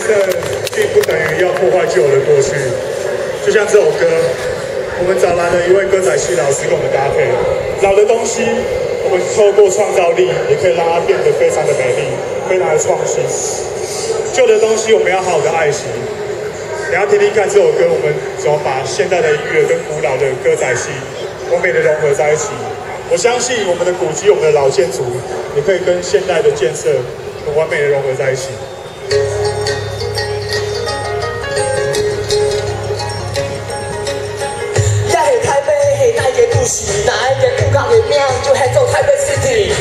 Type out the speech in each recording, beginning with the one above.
色并不等于要破坏旧有的过去。就像这首歌，我们找来了一位歌仔戏老师跟我们搭配，老的东西我们透过创造力也可以让它变得非常的美丽，非常的创新。旧的东西我们要好好的爱惜。你要听听看这首歌，我们怎么把现代的音乐跟古老的歌仔戏完美的融合在一起。我相信我们的古迹、我们的老建筑，也可以跟现代的建设很完美的融合在一起。哪一个古港的名就喊做台北 City。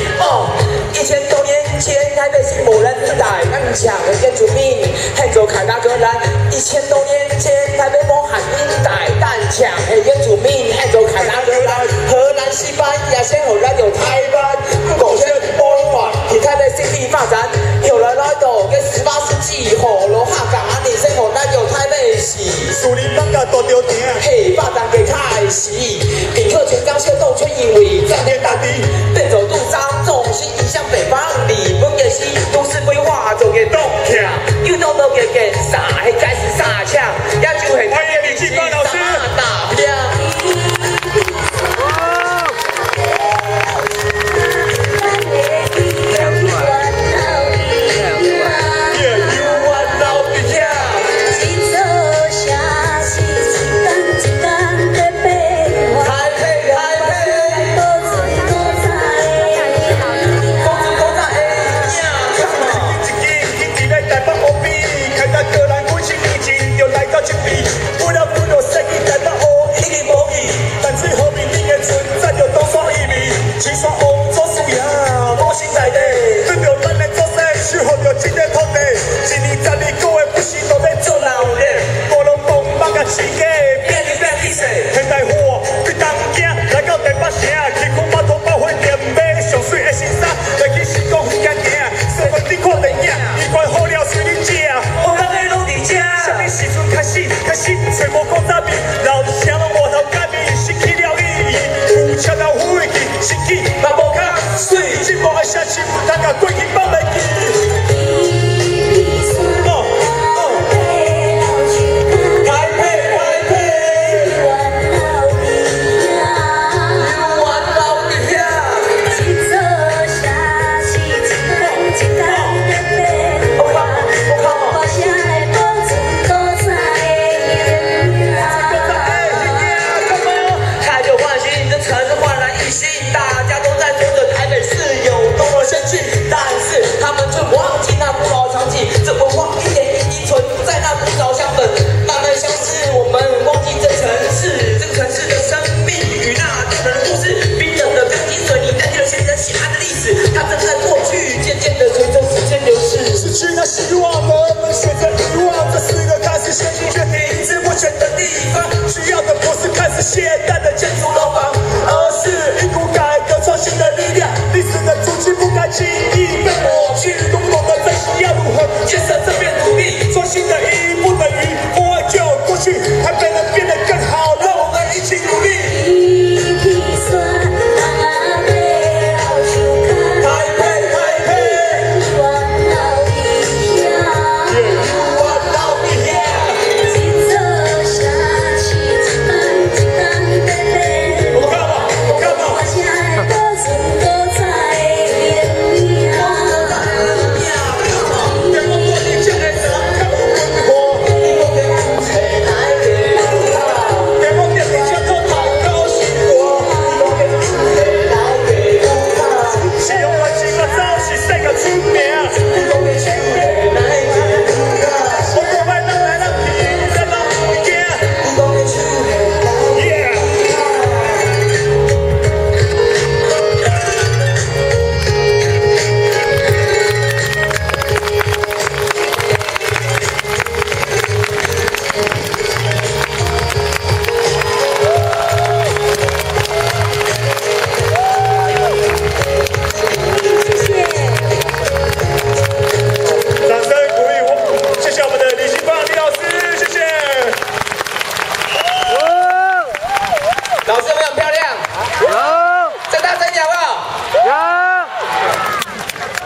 1000多年前，台北是无人地带，咱抢的建筑名喊做凯达格兰。1000多年前，台北无汉地带，咱抢的建筑名喊做凯达格兰。荷兰、西班牙先后咱有台湾，古先波音华去台北 City 发展，后来来到个18世纪，后罗下港安尼先后咱有台北市。树林放甲大稻田，嘿，发展嘅开始。闽客全港秀动村因为战天大地，变走路张重心移向北方，日本嘅西都市规划做嘅动听，又到到嘅建啥，迄开始啥抢，也就系欢迎李继光老师大票。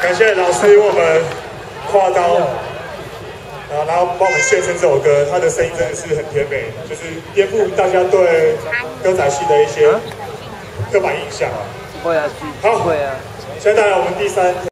感谢老师为我们画刀然后帮我们献声这首歌，他的声音真的是很甜美，就是颠覆大家对歌仔戏的一些刻板印象。会啊，好，会啊。现在带来我们第3。